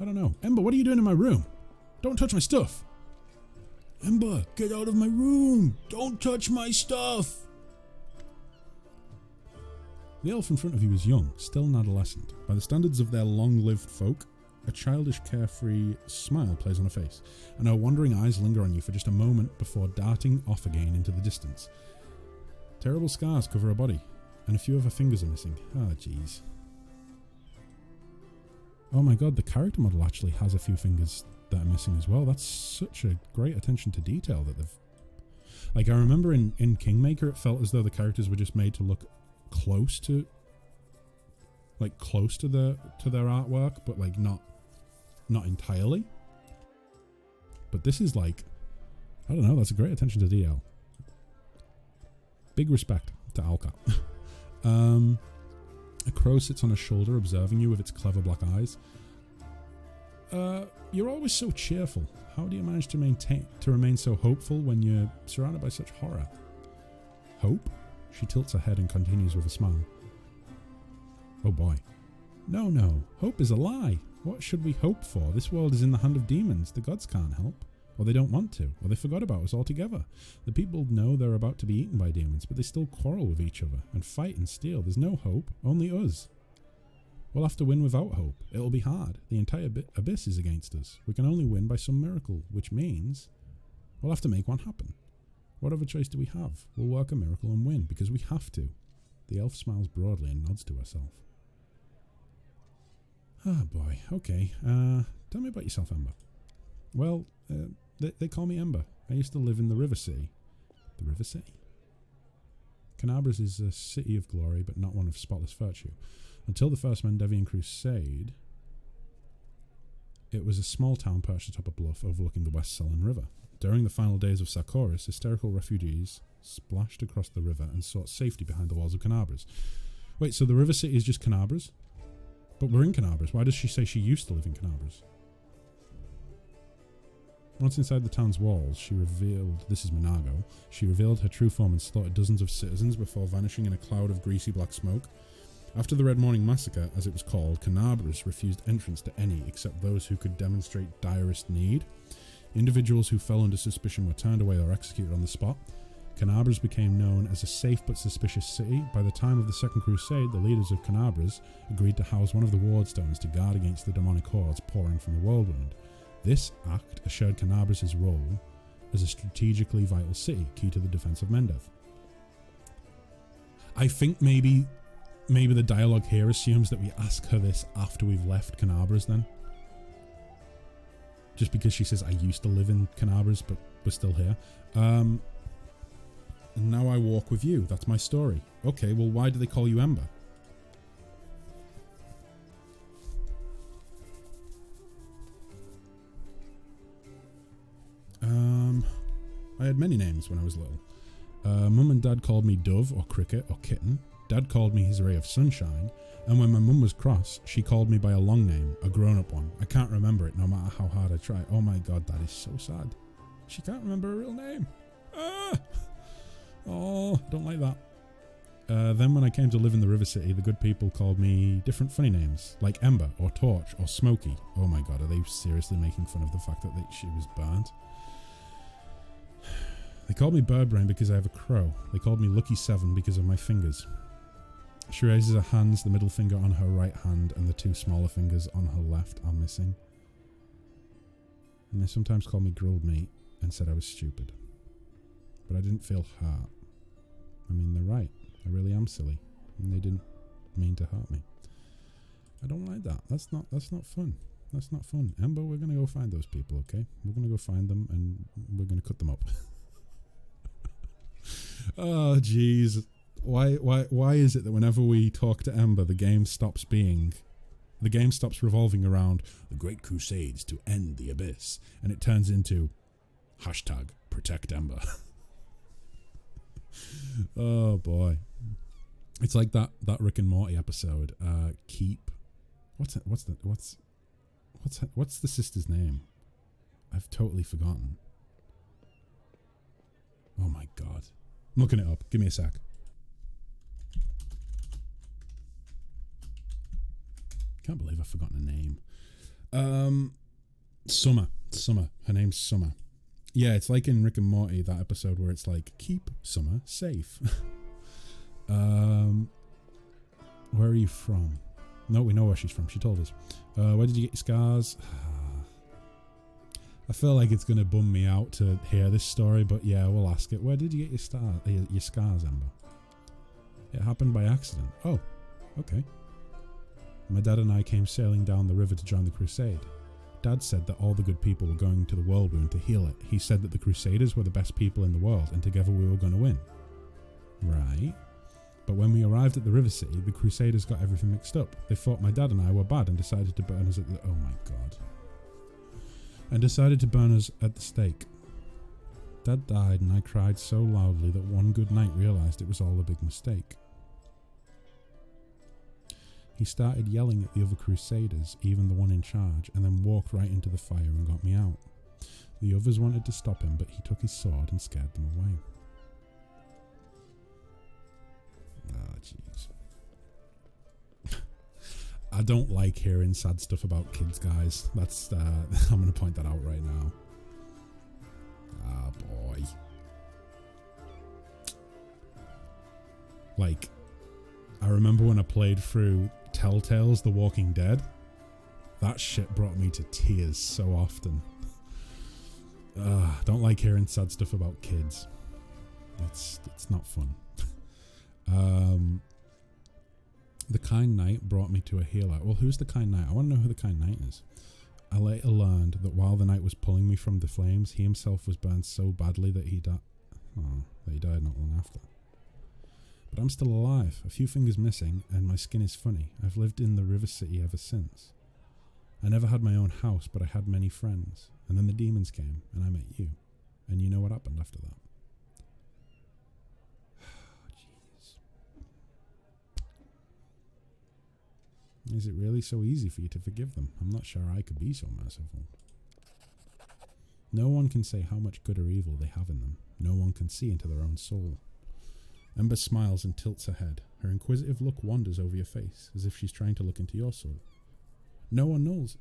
I don't know. Ember, what are you doing in my room? Don't touch my stuff. Ember, get out of my room. Don't touch my stuff. The elf in front of you is young, still an adolescent. By the standards of their long-lived folk, a childish, carefree smile plays on her face, and her wandering eyes linger on you for just a moment before darting off again into the distance. Terrible scars cover her body, and a few of her fingers are missing. Ah, jeez. Oh my god, the character model actually has a few fingers that are missing as well. That's such a great attention to detail that they've... Like, I remember in Kingmaker, it felt as though the characters were just made to look close to... Like, close to their artwork, but, like, not entirely. But this is, like... I don't know, that's a great attention to detail. Big respect to Alcat. A crow sits on his shoulder, observing you with its clever black eyes. You're always so cheerful. How do you manage to remain so hopeful when you're surrounded by such horror? Hope? She tilts her head and continues with a smile. Oh boy. No. Hope is a lie. What should we hope for? This world is in the hand of demons. The gods can't help. Or they don't want to. Or they forgot about us altogether. The people know they're about to be eaten by demons, but they still quarrel with each other and fight and steal. There's no hope. Only us. We'll have to win without hope. It'll be hard. The entire abyss is against us. We can only win by some miracle, which means we'll have to make one happen. What other choice do we have? We'll work a miracle and win, because we have to. The elf smiles broadly and nods to herself. Ah, boy. Okay. Tell me about yourself, Ember. Well, they call me Ember. I used to live in the River City. The River City? Canabras is a city of glory, but not one of spotless virtue. Until the First Mendevian Crusade, it was a small town perched atop a bluff overlooking the West Sullen River. During the final days of Sarkoris, hysterical refugees splashed across the river and sought safety behind the walls of Canabras. Wait, so the River City is just Canabras? But we're in Canabras. Why does she say she used to live in Canabras? Once inside the town's walls, she revealed... This is Monago. She revealed her true form and slaughtered dozens of citizens before vanishing in a cloud of greasy black smoke. After the Red Morning Massacre, as it was called, Canabras refused entrance to any except those who could demonstrate direst need. Individuals who fell under suspicion were turned away or executed on the spot. Canabras became known as a safe but suspicious city. By the time of the Second Crusade, the leaders of Canabras agreed to house one of the wardstones to guard against the demonic hordes pouring from the whirlwind. This act assured Canabras' role as a strategically vital city, key to the defense of Mendev. I think maybe the dialogue here assumes that we ask her this after we've left Canabras then. Just because she says, I used to live in Canabras, but we're still here. And now I walk with you. That's my story. Okay, well, why do they call you Ember? I had many names when I was little. Mum and Dad called me Dove or Cricket or Kitten. Dad called me his ray of sunshine. And when my mum was cross, she called me by a long name, a grown-up one. I can't remember it no matter how hard I try. Oh my god, that is so sad. She can't remember her real name. Ah! Oh, don't like that. Then when I came to live in the River City, the good people called me different funny names, like Ember or Torch or Smokey. Oh my god, are they seriously making fun of the fact that she was burnt? They called me Birdbrain because I have a crow. They called me Lucky 7 because of my fingers. She raises her hands, the middle finger on her right hand and the two smaller fingers on her left are missing. And they sometimes called me Grilled Meat and said I was stupid. But I didn't feel hurt. I mean, they're right. I really am silly. And they didn't mean to hurt me. I don't like that. That's not fun. That's not fun. Ember, we're going to go find those people, okay? We're going to go find them and we're going to cut them up. Oh, jeez. Why is it that whenever we talk to Ember, the game stops revolving around the Great Crusades to end the Abyss, and it turns into #protect Ember. Oh boy, it's like that Rick and Morty episode. What's the sister's name? I've totally forgotten. Oh my god, I'm looking it up. Give me a sec. Can't believe I've forgotten a name. Summer. Her name's Summer. Yeah, it's like in Rick and Morty, that episode where it's like, keep Summer safe. Where are you from? No, we know where she's from. She told us. Where did you get your scars? I feel like it's going to bum me out to hear this story, but yeah, we'll ask it. Where did you get your scars, Amber? It happened by accident. Oh, okay. My dad and I came sailing down the river to join the crusade. Dad said that all the good people were going to the Whirlwind to heal it. He said that the Crusaders were the best people in the world, and together we were going to win. Right. But when we arrived at the River City, the Crusaders got everything mixed up. They thought my dad and I were bad and decided to burn us at the... Oh my god. And decided to burn us at the stake. Dad died and I cried so loudly that one good night realised it was all a big mistake. He started yelling at the other Crusaders, even the one in charge, and then walked right into the fire and got me out. The others wanted to stop him, but he took his sword and scared them away. Ah, jeez. I don't like hearing sad stuff about kids, guys. That's I'm going to point that out right now. Ah, boy. Like, I remember when I played through Telltale's The Walking Dead. That shit brought me to tears so often. Don't like hearing sad stuff about kids. It's not fun. The Kind Knight brought me to a healer. Well, who's the Kind Knight? I want to know who the Kind Knight is. I later learned that while the knight was pulling me from the flames, he himself was burned so badly that he died. Oh, that he died not long after. But I'm still alive, a few fingers missing, and my skin is funny. I've lived in the River City ever since. I never had my own house, but I had many friends. And then the demons came, and I met you. And you know what happened after that. Jeez. Is it really so easy for you to forgive them? I'm not sure I could be so merciful. No one can say how much good or evil they have in them. No one can see into their own soul. Ember smiles and tilts her head. Her inquisitive look wanders over your face, as if she's trying to look into your soul. No one knows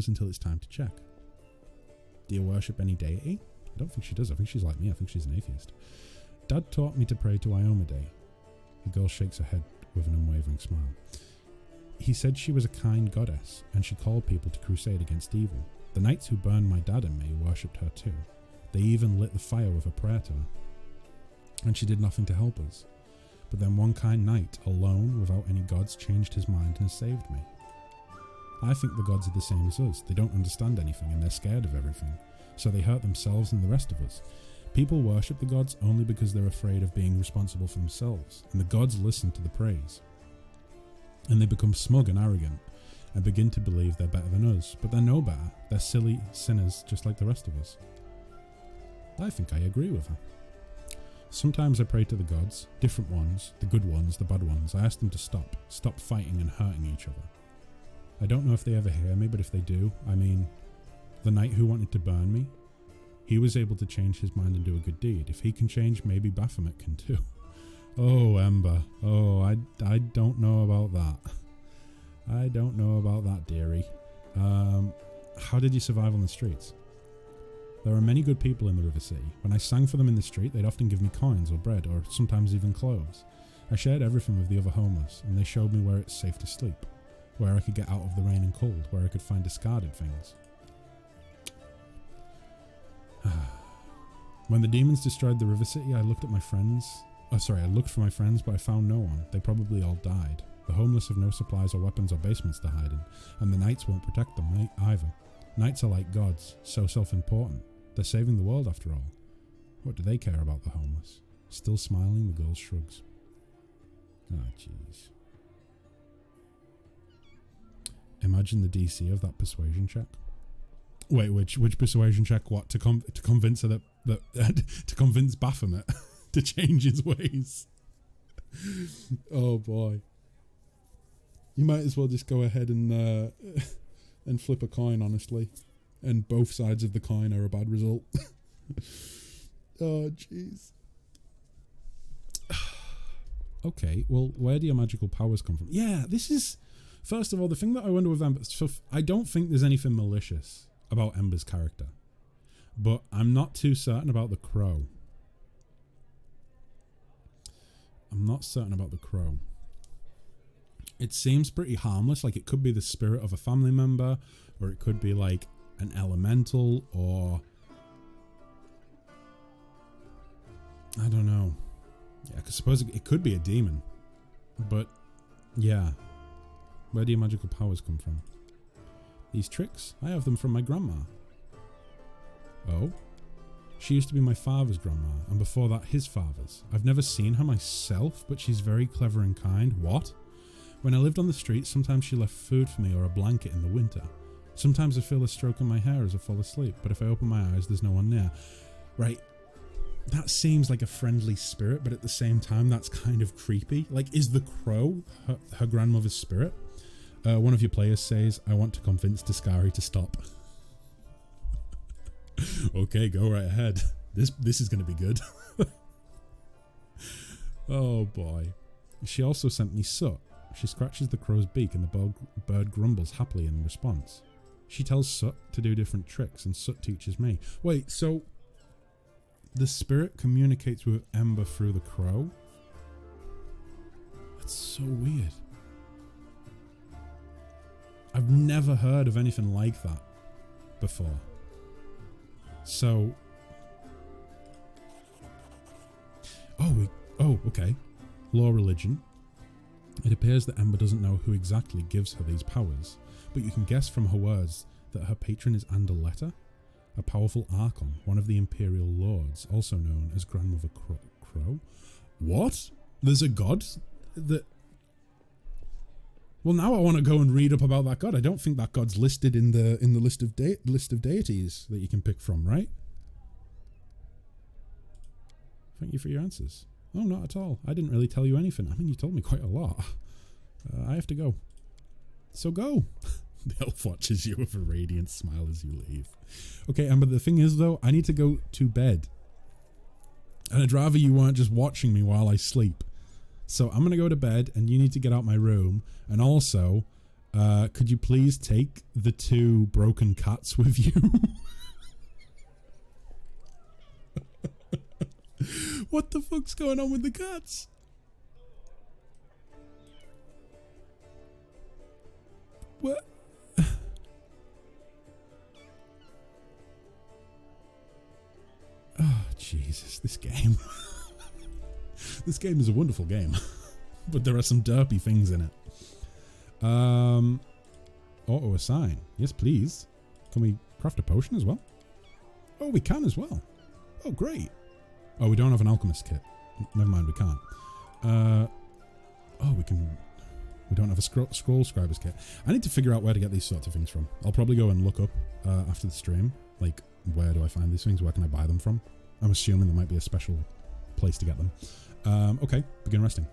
until it's time to check. Do you worship any deity? I don't think she does. I think she's like me. I think she's an atheist. Dad taught me to pray to Iomade. The girl shakes her head with an unwavering smile. He said she was a kind goddess, and she called people to crusade against evil. The knights who burned my dad and me worshipped her too. They even lit the fire with a prayer to her. And she did nothing to help us. But then one kind knight, alone, without any gods, changed his mind and saved me. I think the gods are the same as us. They don't understand anything and they're scared of everything. So they hurt themselves and the rest of us. People worship the gods only because they're afraid of being responsible for themselves. And the gods listen to the praise. And they become smug and arrogant and begin to believe they're better than us. But they're no better. They're silly sinners just like the rest of us. I think I agree with her. Sometimes I pray to the gods, different ones, the good ones, the bad ones. I ask them to stop fighting and hurting each other. I don't know if they ever hear me, but if they do, I mean, the knight who wanted to burn me, he was able to change his mind and do a good deed. If he can change, maybe Baphomet can too. Oh, Ember. Oh, I don't know about that. I don't know about that, dearie. How did you survive on the streets? There are many good people in the River City. When I sang for them in the street, they'd often give me coins or bread, or sometimes even clothes. I shared everything with the other homeless, and they showed me where it's safe to sleep, where I could get out of the rain and cold, where I could find discarded things. When the demons destroyed the River City, I looked for my friends, but I found no one. They probably all died. The homeless have no supplies or weapons or basements to hide in, and the knights won't protect them either. Knights are like gods, so self-important. They're saving the world after all. What do they care about the homeless? Still smiling, the girl shrugs. Ah, jeez. Imagine the DC of that persuasion check. Wait, which persuasion check? What, to convince her that to convince Baphomet to change his ways? Oh boy. You might as well just go ahead and flip a coin, honestly. And both sides of the coin are a bad result. Oh, jeez. Okay, well, where do your magical powers come from? Yeah, this is... First of all, the thing that I wonder with Ember, so I don't think there's anything malicious about Ember's character, but I'm not too certain about the crow. I'm not certain about the crow. It seems pretty harmless, like it could be the spirit of a family member, or it could be like an elemental, or I don't know. Yeah, I suppose it could be a demon, but yeah. Where do your magical powers come from? These tricks? I have them from my grandma. Oh? She used to be my father's grandma, and before that his father's. I've never seen her myself, but she's very clever and kind. What? When I lived on the street, sometimes she left food for me or a blanket in the winter. Sometimes I feel her stroking my hair as I fall asleep, but if I open my eyes, there's no one near. Right. That seems like a friendly spirit, but at the same time, that's kind of creepy. Like, is the crow her grandmother's spirit? One of your players says, I want to convince Discari to stop. Okay, go right ahead. This is going to be good. Oh boy. She also sent me Soot. She scratches the crow's beak and the bird grumbles happily in response. She tells Soot to do different tricks and Soot teaches me. Wait, so the spirit communicates with Ember through the crow? That's so weird. I've never heard of anything like that before. So, oh, okay. Law religion. It appears that Ember doesn't know who exactly gives her these powers, but you can guess from her words that her patron is Andaletta, a powerful Archon, one of the Imperial Lords, also known as Grandmother Crow. What? There's a god that... Well, now I want to go and read up about that god. I don't think that god's listed in the list of deities that you can pick from, right? Thank you for your answers. Oh, not at all. I didn't really tell you anything. I mean, you told me quite a lot. I have to go. So go. The elf watches you with a radiant smile as you leave. Okay, Amber, the thing is, though, I need to go to bed. And I'd rather you weren't just watching me while I sleep. So I'm going to go to bed, and you need to get out my room. And also, could you please take the 2 broken cats with you? What the fuck's going on with the cats? What? Oh, Jesus, this game. This game is a wonderful game, but there are some derpy things in it. Auto assign. Yes, please. Can we craft a potion as well? Oh, we can as well. Oh, great. Oh, we don't have an alchemist kit. Never mind, we can't. Oh, we can... We don't have a scroll scriber's kit. I need to figure out where to get these sorts of things from. I'll probably go and look up after the stream. Like, where do I find these things? Where can I buy them from? I'm assuming there might be a special place to get them. Okay, begin resting.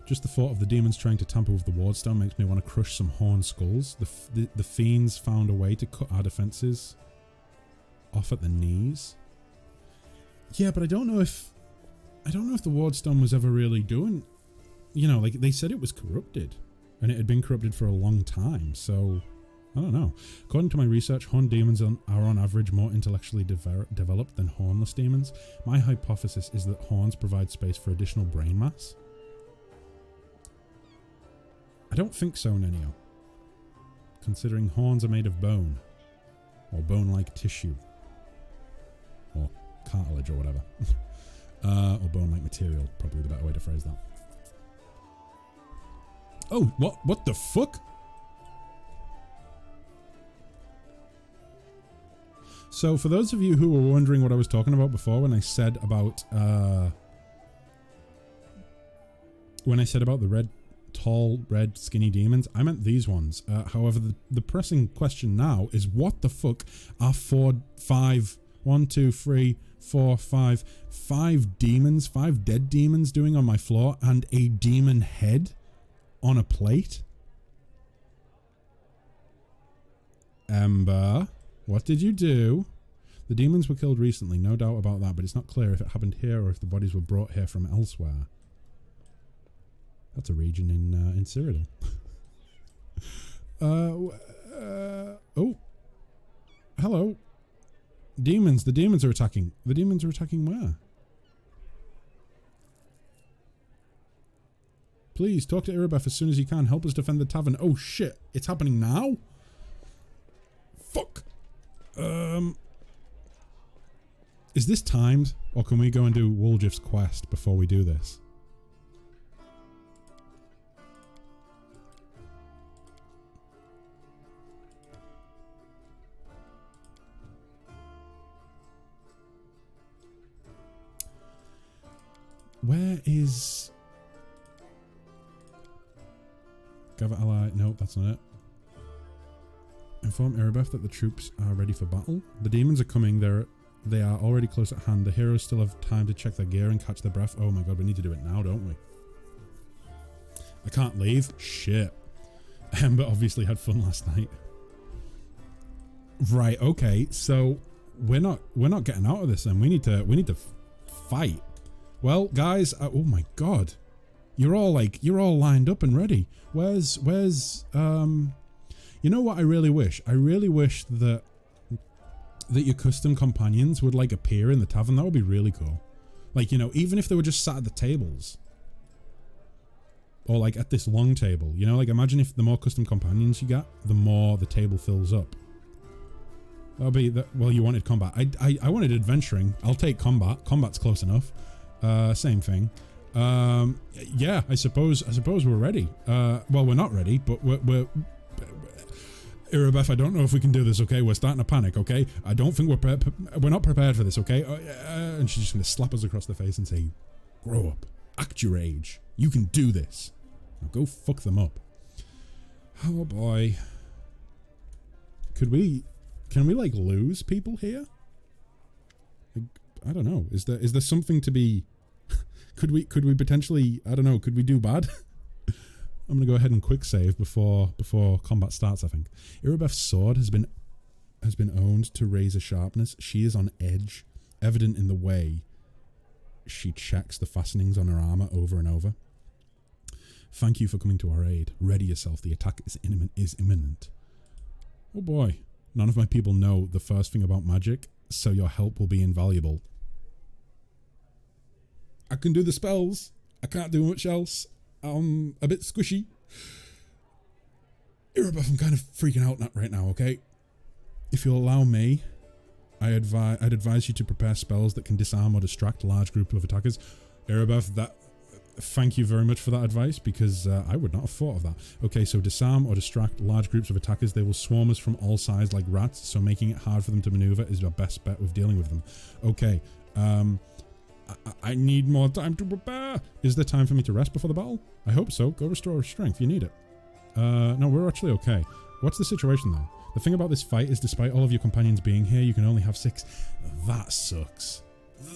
Just the thought of the demons trying to tamper with the wardstone makes me want to crush some horned skulls. The fiends found a way to cut our defenses off at the knees. Yeah, but I don't know if the wardstone was ever really doing, you know, like they said it was corrupted and it had been corrupted for a long time. So I don't know. According to my research, horned demons are on average more intellectually developed than hornless demons. My hypothesis is that horns provide space for additional brain mass. I don't think so, Nenio. Considering horns are made of bone. Or bone-like tissue. Or cartilage or whatever. Or bone-like material, probably the better way to phrase that. Oh, what the fuck? So for those of you who were wondering what I was talking about before when I said about the tall, red, skinny demons, I meant these ones. However, the pressing question now is what the fuck are 5 demons, 5 dead demons doing on my floor and a demon head on a plate? Ember, what did you do? The demons were killed recently, no doubt about that, but it's not clear if it happened here or if the bodies were brought here from elsewhere. That's a region in Cyrodiil. Oh. Hello. Demons. The demons are attacking. The demons are attacking where? Please, talk to Irabeth as soon as you can. Help us defend the tavern. Oh shit. It's happening now? Fuck. Is this timed? Or can we go and do Woljif's quest before we do this? Where is... Gather ally. No, that's not it. Inform Irabeth that the troops are ready for battle. The demons are coming. They are already close at hand. The heroes still have time to check their gear and catch their breath. Oh my god, we need to do it now, don't we? I can't leave. Shit. Ember obviously had fun last night. Right. Okay. So we're not getting out of this. Then we need to fight. Well, guys. Oh my god. You're all lined up and ready. Where's you know what I really wish? I really wish that your custom companions would like appear in the tavern. That would be really cool. Like, you know, even if they were just sat at the tables. Or like at this long table. You know, like imagine if the more custom companions you get, the more the table fills up. That'll be well, you wanted combat. I wanted adventuring. I'll take combat. Combat's close enough. Same thing. Yeah, I suppose we're ready. Well, we're not ready, but we're Irabeth, I don't know if we can do this, okay? We're starting to panic, okay? I don't think we're not prepared for this, okay? And she's just going to slap us across the face and say, grow up. Act your age. You can do this. Now go fuck them up. Oh boy. Can we like lose people here? Like, I don't know. Is there something to be... Could we potentially, I don't know, could we do bad? I'm going to go ahead and quick save before combat starts, I think. Irabeth's sword has been owned to razor sharpness. She is on edge, evident in the way she checks the fastenings on her armor over and over. Thank you for coming to our aid. Ready yourself. The attack is imminent. Oh boy. None of my people know the first thing about magic, so your help will be invaluable. I can do the spells. I can't do much else. I'm a bit squishy. Irabeth, I'm kind of freaking out right now, okay? If you'll allow me, I'd advise you to prepare spells that can disarm or distract large groups of attackers. Irabeth, thank you very much for that advice, because I would not have thought of that. Okay, so disarm or distract large groups of attackers. They will swarm us from all sides like rats, so making it hard for them to maneuver is our best bet with dealing with them. Okay, I need more time to prepare. Is there time for me to rest before the battle? I hope so. Go restore strength. You need it. No, we're actually okay. What's the situation though? The thing about this fight is despite all of your companions being here, you can only have 6. That sucks.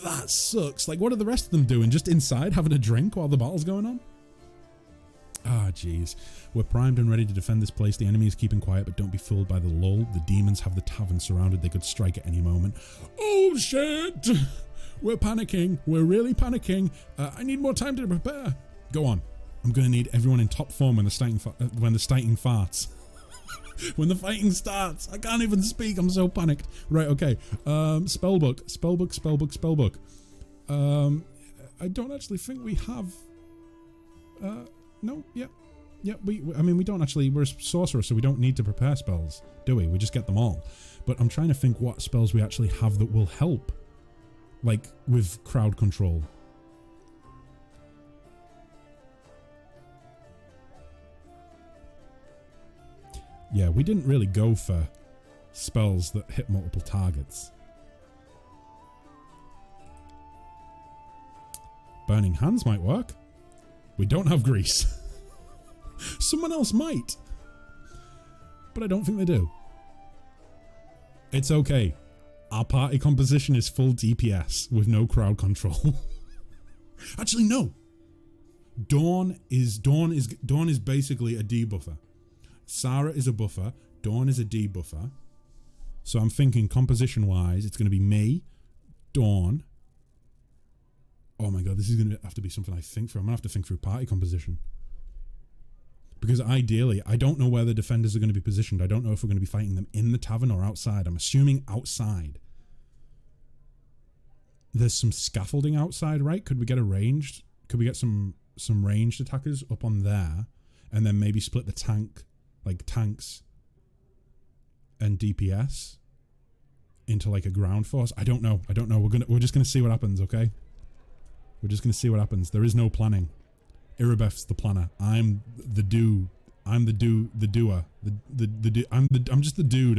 That sucks. Like, what are the rest of them doing? Just inside having a drink while the battle's going on? Ah, jeez. We're primed and ready to defend this place. The enemy is keeping quiet, but don't be fooled by the lull. The demons have the tavern surrounded. They could strike at any moment. Oh, shit! We're panicking. We're really panicking. I need more time to prepare. Go on. I'm going to need everyone in top form when the fighting farts. When the fighting starts. I can't even speak. I'm so panicked. Right, okay. Spellbook. I don't actually think we have... no, yeah. Yeah, I mean, we don't actually... We're a sorcerer, so we don't need to prepare spells, do we? We just get them all. But I'm trying to think what spells we actually have that will help. Like, with crowd control. Yeah, we didn't really go for spells that hit multiple targets. Burning Hands might work. We don't have grease. Someone else might. But I don't think they do. It's okay. Our party composition is full DPS with no crowd control. Actually, no. Dawn is basically a debuffer. Sarah is a buffer. Dawn is a debuffer. So I'm thinking composition-wise, it's going to be me, Dawn. Oh my god, this is going to have to be something I think through. I'm going to have to think through party composition. Because ideally, I don't know where the defenders are going to be positioned. I don't know if we're going to be fighting them in the tavern or outside. I'm assuming outside. There's some scaffolding outside, right? Could we get arranged? Could we get some ranged attackers up on there, and then maybe split the tanks and DPS into like a ground force? I don't know. We're just gonna see what happens, okay? We're just gonna see what happens. There is no planning. Irabeth's the planner. I'm the doer. I'm just the dude,